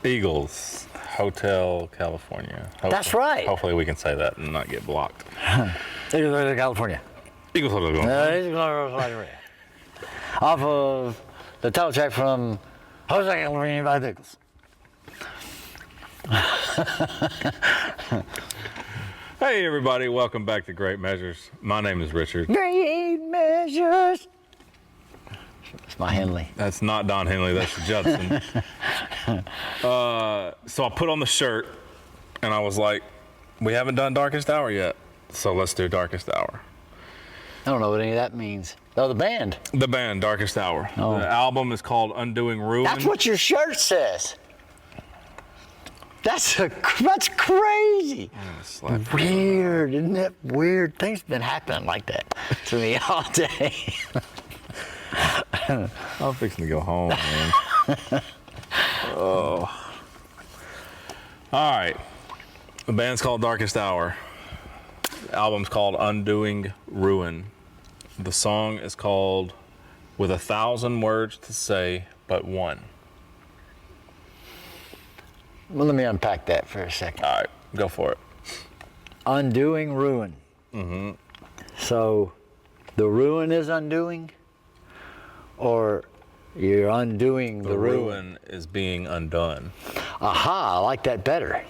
Eagles, Hotel California. That's right. Hopefully we can say that and not get blocked. Eagles, Hotel California. Eagles, Hotel California. Off of the title track from Jose California by the Eagles. Hey everybody, welcome back to Great Measures. My name is Richard. Great Measures. It's my Henley. That's not Don Henley, that's Judson. So I put on the shirt and I was like, we haven't done Darkest Hour yet, so let's do Darkest Hour. I don't know what any of that means. Oh, the band. The band, Darkest Hour. Oh. The album is called Undoing Ruin. That's what your shirt says. That's crazy. Weird, isn't it weird? Things been happening like that to me all day. I'm fixing to go home, man. Oh. All right. The band's called Darkest Hour. The album's called Undoing Ruin. The song is called With 1,000 Words to Say But One. Well, let me unpack that for a second. All right, go for it. Undoing ruin. Mm-hmm. So, the ruin is undoing, or you're undoing the ruin? The ruin is being undone. Aha, I like that better.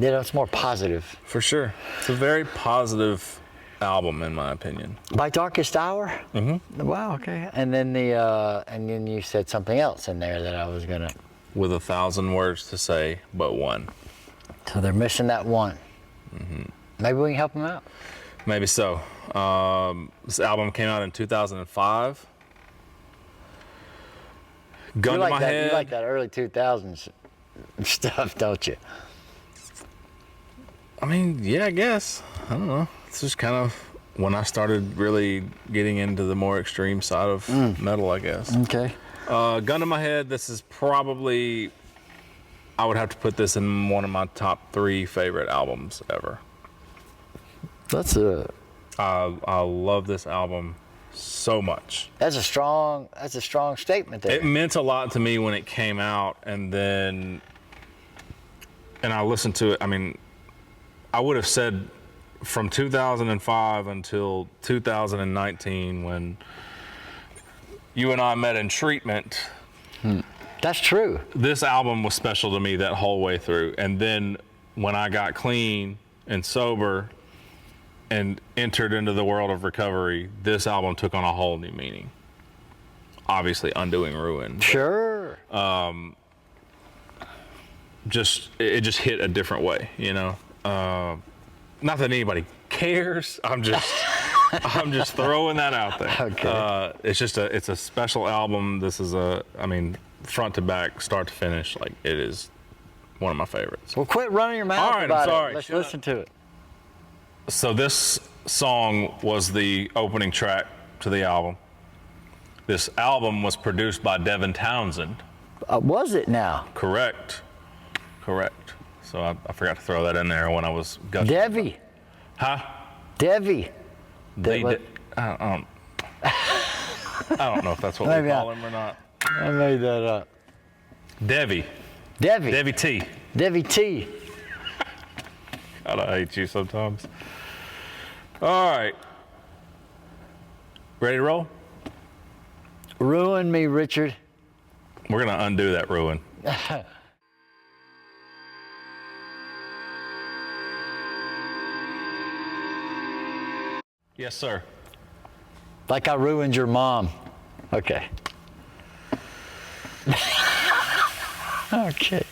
Yeah, that's more positive. For sure. It's a very positive album, in my opinion. By Darkest Hour? Mm-hmm. Wow, okay. And then and then you said something else in there that I was gonna. With 1,000 words to say but one. So they're missing that one. Mm-hmm. Maybe we can help them out. Maybe so. This album came out in 2005. Gun to my head. You like that early 2000s stuff, don't you? I mean, yeah, I guess. I don't know. It's just kind of when I started really getting into the more extreme side of metal, I guess. Okay. Gun to my head, this is probably, I would have to put this in one of my top 3 favorite albums ever. That's a... I love this album so much. That's a strong statement there. It meant a lot to me when it came out, and I listened to it. I mean, I would have said from 2005 until 2019 when you and I met in treatment. That's true. This album was special to me that whole way through. And then when I got clean and sober and entered into the world of recovery, this album took on a whole new meaning. Obviously, Undoing Ruin. Sure. It just hit a different way, you know. Not that anybody cares. I'm just throwing that out there. Okay. It's a special album. This is front to back, start to finish, like it is one of my favorites. Well, quit running your mouth All right, about I'm sorry. it. Let's listen to it. So this song was the opening track to the album. This album was produced by Devin Townsend. Was it now? Correct. So I forgot to throw that in there when I was gushing. Devi. Huh? Devi. I don't know if that's what we call him or not. I made that up. Devi T. Devi T. God, I hate you sometimes. All right. Ready to roll? Ruin me, Richard. We're going to undo that ruin. Yes, sir. Like I ruined your mom. Okay. Okay.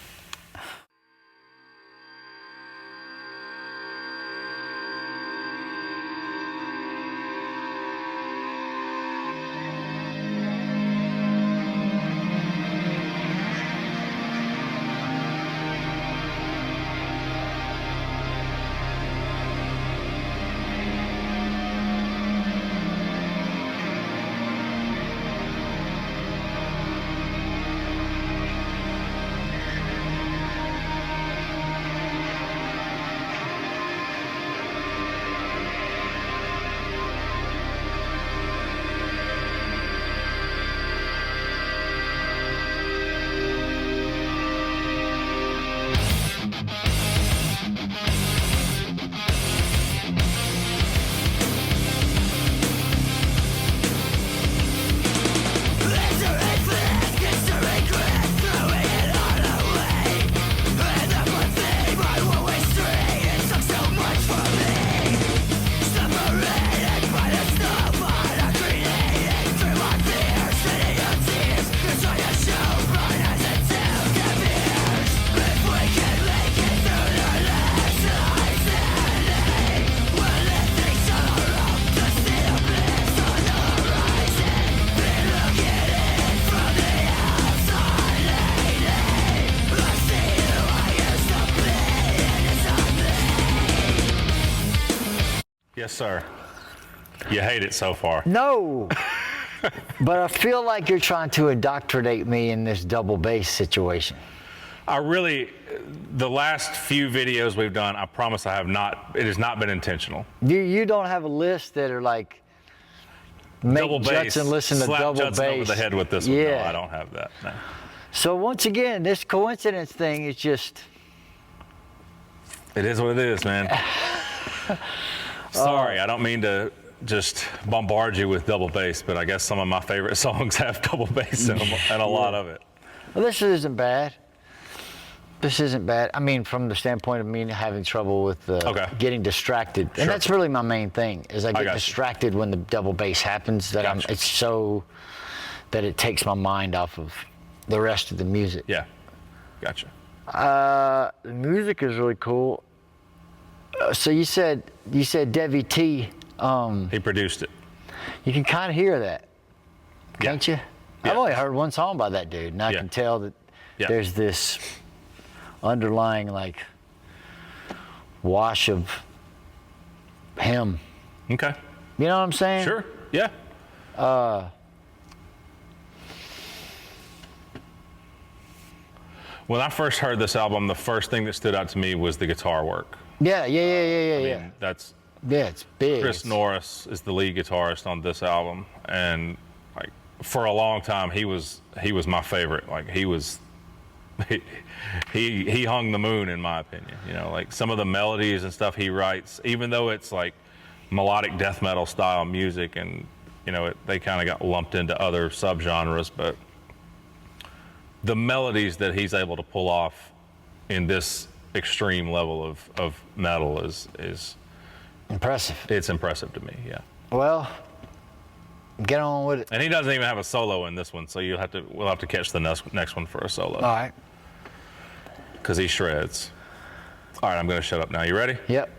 Yes, sir. You hate it so far. No. But I feel like you're trying to indoctrinate me in this double bass situation. The last few videos we've done, I promise I have not, it has not been intentional. You don't have a list that are like, make Double bass. Judson listen to Slap double Judson bass. over the head with this one. Yeah. No, I don't have that. No. So once again, this coincidence thing is just... It is what it is, man. Sorry, I don't mean to just bombard you with double bass, but I guess some of my favorite songs have double bass in them, and a lot of it. Well, this isn't bad. This isn't bad. I mean, from the standpoint of me having trouble with getting distracted. Sure. And that's really my main thing, is I get got distracted when the double bass happens, that Gotcha. it's so that it takes my mind off of the rest of the music. Yeah, gotcha. The music is really cool. So you said Devi T. He produced it. You can kind of hear that, can't you? Yeah. I've only heard one song by that dude, and I can tell that there's this underlying like wash of him. Okay. You know what I'm saying? Sure. Yeah. When I first heard this album, the first thing that stood out to me was the guitar work. Yeah. I mean, that's It's big. Chris Norris is the lead guitarist on this album, and like for a long time he was my favorite. Like he hung the moon in my opinion. You know, like some of the melodies and stuff he writes, even though it's like melodic death metal style music, and you know they kind of got lumped into other subgenres, but the melodies that he's able to pull off in this extreme level of metal is impressive. It's impressive to me, yeah. Well, get on with it. And he doesn't even have a solo in this one, so we'll have to catch the next one for a solo. All right. Because he shreds. All right, I'm going to shut up now. You ready? Yep.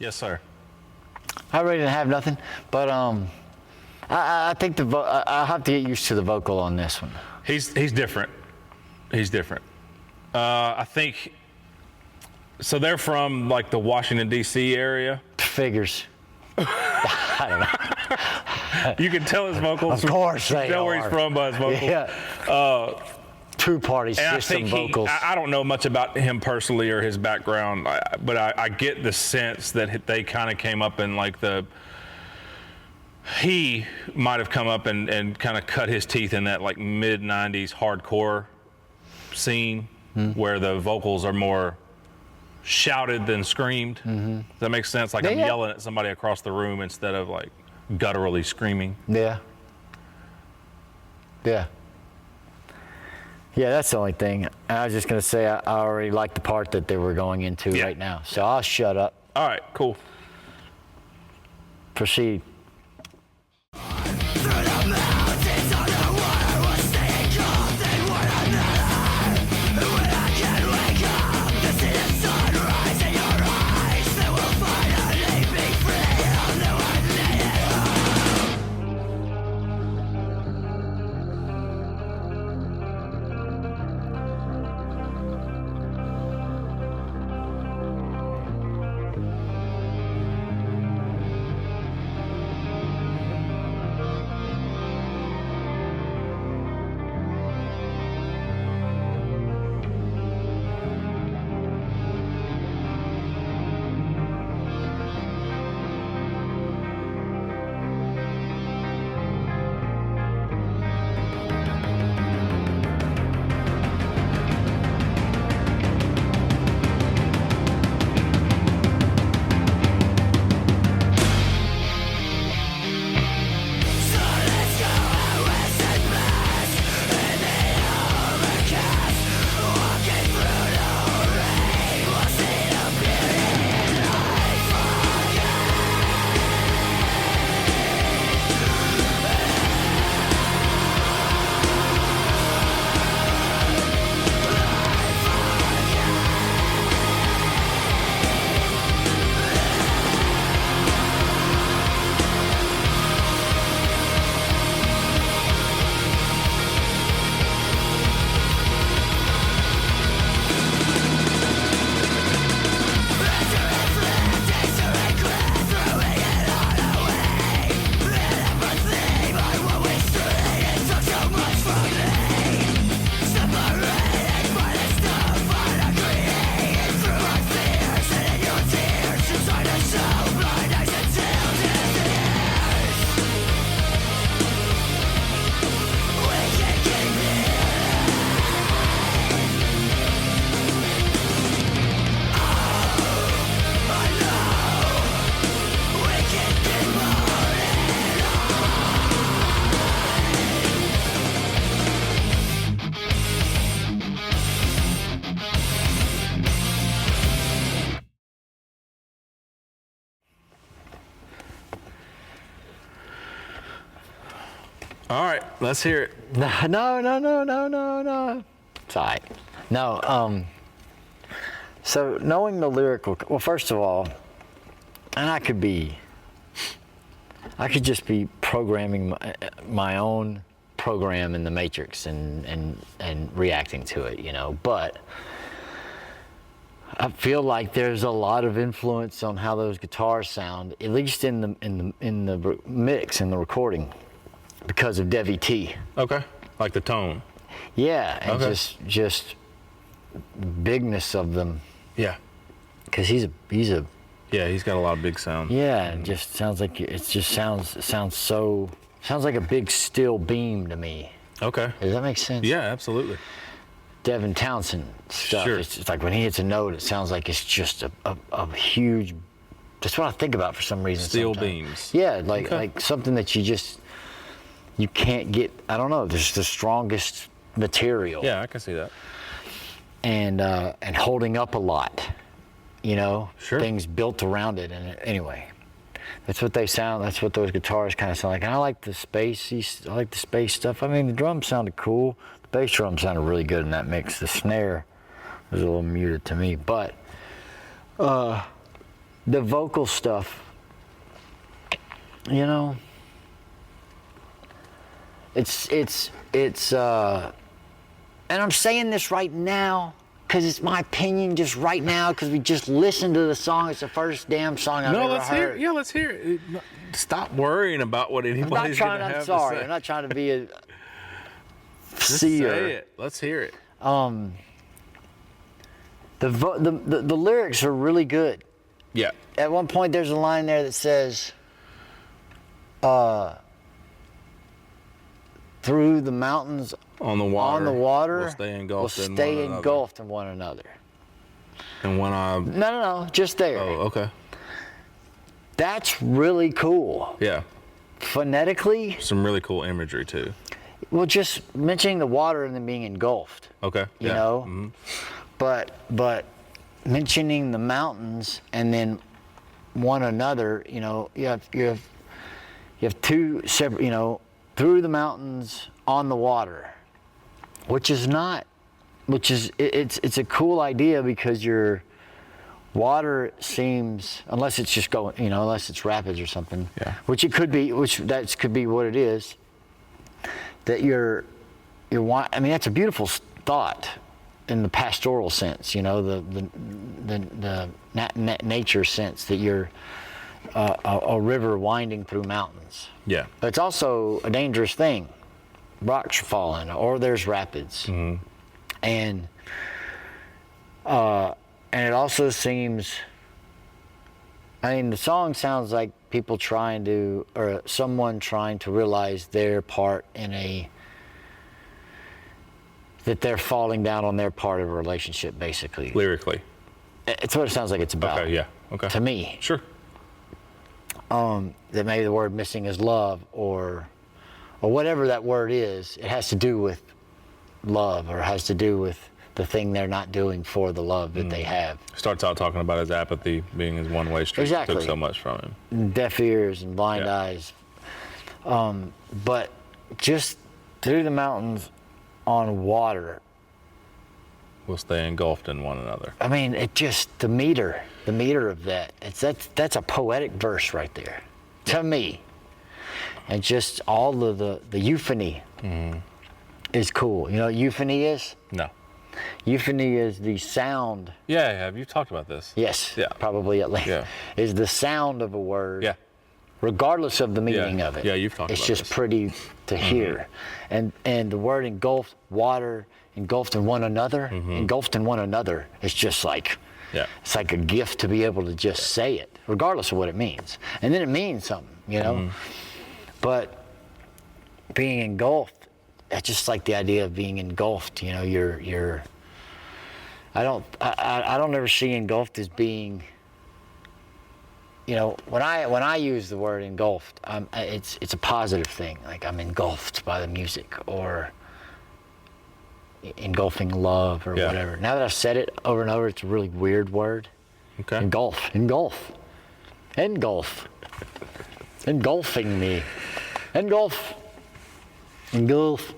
Yes, sir. I really didn't have nothing, but I think I have to get used to the vocal on this one. He's different. He's different. I think. So they're from like the Washington D.C. area. Figures. I don't know. You can tell his vocals. Of course You they can tell where are. he's from by his vocals. Yeah. Two-party And system I think vocals. I don't know much about him personally or his background, but I get the sense that they kind of came up in like he might have come up and kind of cut his teeth in that like mid-90s hardcore scene where the vocals are more shouted than screamed. Does that make sense? Like I'm yelling at somebody across the room instead of like gutturally screaming. Yeah. Yeah. Yeah, that's the only thing. I was just going to say I already like the part that they were going into right now. So I'll shut up. All right, cool. Proceed. All right, let's hear it. No. It's all right. No, so knowing the lyrical, well, first of all, and I could just be programming my own program in the Matrix and reacting to it, you know, but I feel like there's a lot of influence on how those guitars sound, at least in the mix, in the recording, because of Devi T. Okay, like the tone. Yeah, and Okay. just bigness of them, Yeah. because he's a Yeah, he's got a lot of big sound. yeah. It just sounds like sounds like a big steel beam to me. Okay. Does that make sense? Yeah, absolutely. Devin Townsend stuff. Sure. It's like when he hits a note, it sounds like it's just a huge. That's what I think about for some reason. Steel sometimes. beams. Yeah, like Okay. like something that you can't get. I don't know. There's the strongest material. Yeah, I can see that. And holding up a lot. You know. Sure. Things built around it, and anyway. That's what they sound. That's what those guitars kind of sound like. And I like the spacey. I like the space stuff. I mean, the drums sounded cool. The bass drum sounded really good in that mix. The snare was a little muted to me, but the vocal stuff, you know, it's. And I'm saying this right now because it's my opinion, just right now, because we just listened to the song. It's the first damn song I've ever let's heard. hear it. Yeah, let's hear it. Stop worrying about what I'm not anybody's going trying. to have I'm sorry. to say. I'm not trying to be a Just seer. say it. Let's hear it. The lyrics are really good. Yeah. At one point, there's a line there that says, "Through the mountains On the water. we'll stay engulfed in one another." And when I. No, just there. Oh, okay. That's really cool. Yeah. Phonetically, Some really cool imagery too. well, just mentioning the water and then being engulfed. Okay. You yeah. know, Mhm. but mentioning the mountains and then one another, you know, you have two separate, you know, through the mountains on the water, it's a cool idea because your water seems, unless it's just going, you know, unless it's rapids or something, Yeah. which it could be, that could be what it is, that you're I mean, that's a beautiful thought in the pastoral sense, you know, the nature sense, that you're a river winding through mountains. Yeah. But it's also a dangerous thing. Rocks are falling, or there's rapids. Mm-hmm. And it also seems, I mean, the song sounds like people trying to, or someone trying to realize their part that they're falling down on their part of a relationship, basically. Lyrically. It's what it sounds like it's about. Okay. Yeah. Okay. To me. Sure. That maybe the word missing is love, or whatever that word is. It has to do with love, or has to do with the thing they're not doing for the love that they have. Starts out talking about his apathy being his one-way street. Exactly. Took so much from him. Deaf ears and blind Yeah. eyes. But just through the mountains on water, We'll stay engulfed in one another. I mean, it just, the meter of that, that's a poetic verse right there, to me. And just all of the euphony is cool. You know what euphony is? No. Euphony is the sound. Yeah. Have you talked about this? Yes, Yeah. probably at length. Yeah. Is the sound of a word. Yeah. Regardless of the meaning of it. Yeah, you've talked It's about just this. pretty to hear. And the word engulfed, water, engulfed in one another, engulfed in one another, is just like, Yeah. it's like a gift to be able to just say it, regardless of what it means. And then it means something, you know? But being engulfed, I just like the idea of being engulfed, you know, I don't ever see engulfed as being, you know, when I use the word engulfed, it's a positive thing. Like, I'm engulfed by the music, or engulfing love, or Yeah. whatever. Now that I've said it over and over, it's a really weird word. Okay. Engulfing me, engulf, and Gulf.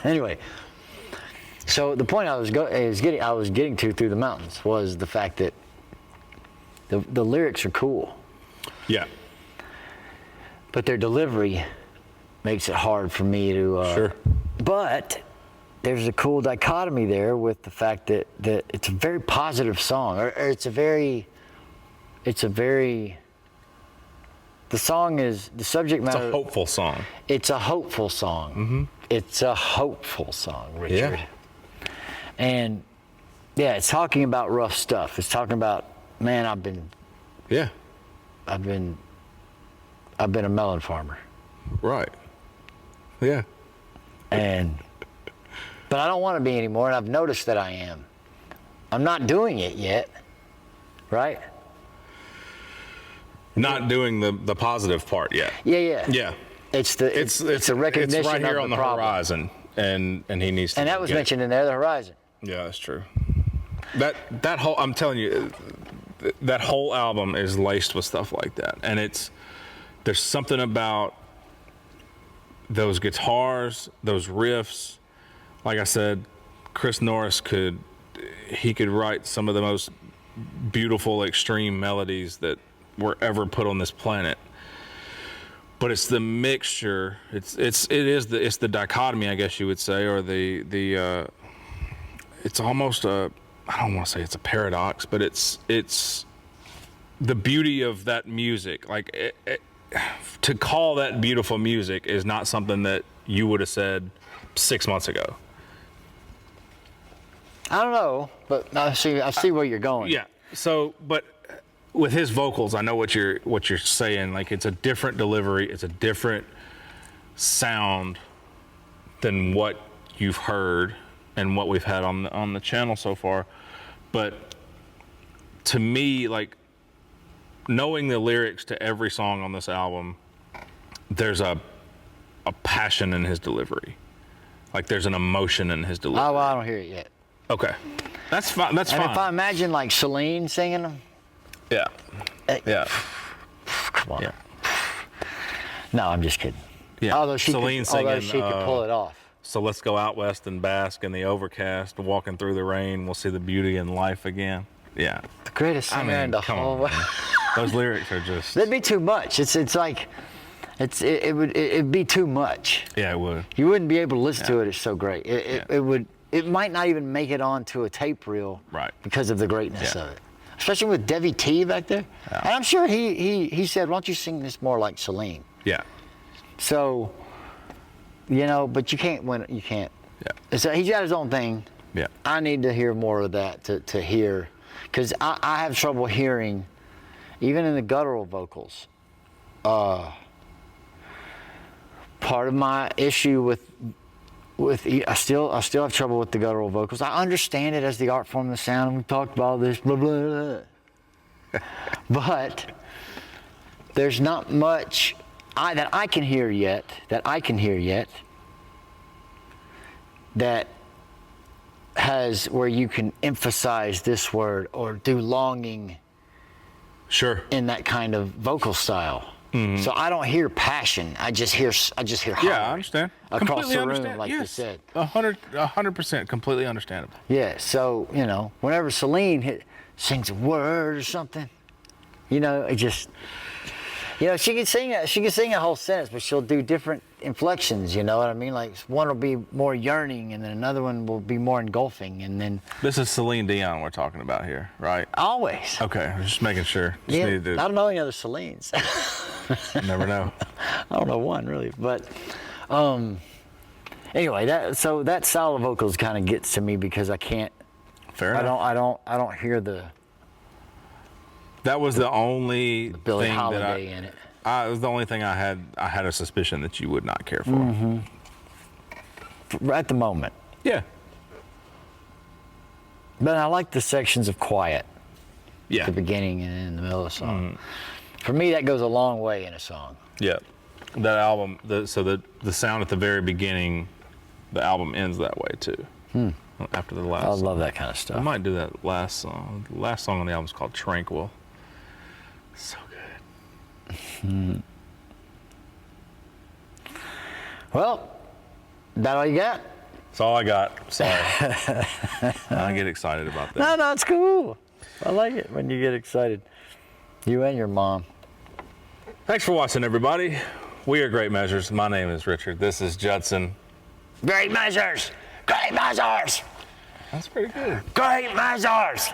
Anyway, so the point I was getting to through the mountains was the fact that the lyrics are cool, Yeah. but their delivery makes it hard for me to. Sure. But there's a cool dichotomy there with the fact that it's a very positive song, or it's a very. The song is the subject matter. It's a hopeful song. It's a hopeful song. Mm-hmm. It's a hopeful song, Richard. Yeah. And yeah, it's talking about rough stuff. It's talking about, man, I've been a melon farmer. Right. Yeah. But I don't want to be anymore, and I've noticed that I am. I'm not doing it yet, right? Not doing the positive part yet. Yeah. Yeah. It's the recognition it's right here of on the problem. horizon, and he needs to. And that was get it. mentioned in there, the horizon. Yeah, that's true. That whole, I'm telling you, that whole album is laced with stuff like that, and there's something about those guitars, those riffs. Like I said, Chris Norris could write some of the most beautiful extreme melodies that were ever put on this planet. But it's the mixture. It's the dichotomy, I guess you would say, or it's almost I don't want to say it's a paradox, but it's the beauty of that music. Like to call that beautiful music is not something that you would have said 6 months ago. I don't know, but I see where you're going. Yeah. So, but with his vocals, I know what you're saying. Like, it's a different delivery, it's a different sound than what you've heard and what we've had on the channel so far. But to me, like, knowing the lyrics to every song on this album, there's a passion in his delivery. Like, there's an emotion in his delivery. Oh, well, I don't hear it yet. Okay, that's fine. That's and fine. if I imagine like Celine singing them, Yeah. Yeah. come on. Yeah. No, I'm just kidding. Yeah. Although she Celine could singing, pull it off. So let's go out west and bask in the overcast, walking through the rain. We'll see the beauty in life again. Yeah. The greatest singer in the come whole on, world. man. Those lyrics are just. That'd be too much. It'd be too much. Yeah, it would. You wouldn't be able to listen to it. It's so great. It might not even make it onto a tape reel. Right. Because of the greatness Yeah. of it. Especially with Debbie T back there. Yeah. And I'm sure he said, why don't you sing this more like Celine? Yeah. So, but you can't win. You can't. Yeah. So he's got his own thing. Yeah. I need to hear more of that to hear, because I have trouble hearing, even in the guttural vocals. Part of my issue with I still have trouble with the guttural vocals. I understand it as the art form of the sound, and we talked about this, blah blah blah. But there's not much that I can hear yet. That has where you can emphasize this word or do longing. Sure. In that kind of vocal style. Mm-hmm. So I don't hear passion. I just hear hunger. Yeah, I understand. Across Completely the room, understand. like yes. you said. 100%, completely understandable. Yeah. So whenever Celine sings a word or something, it just, she can sing a whole sentence, but she'll do different inflections. You know what I mean? Like one will be more yearning, and then another one will be more engulfing, and then. This is Celine Dion we're talking about here, right? Always. Okay, I'm just making sure. I don't know any other Celines. Never know. I don't know one really, but anyway, that style of vocals kind of gets to me because I can't. Fair enough. I don't hear the. That was the only Billie thing Holiday that in it. It was the only thing I had a suspicion that you would not care for. Mm-hmm. At the moment. Yeah. But I like the sections of quiet. Yeah. At the beginning and in the middle of the song. For me, that goes a long way in a song. Yeah. That album, the sound at the very beginning, the album ends that way too. After the last I song. love that kind of stuff. I might do that last song. The last song on the album is called Tranquil. So good. Well, that all you got? That's all I got. Sorry. I get excited about that. No, it's cool. I like it when you get excited. You and your mom. Thanks for watching, everybody. We are Great Measures. My name is Richard. This is Judson. Great measures. Great measures. That's pretty good. Great measures.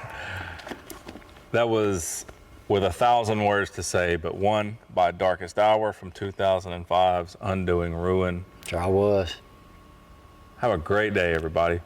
That was with 1,000 words to say, but one by Darkest Hour from 2005's Undoing Ruin. Sure I was. Have a great day, everybody.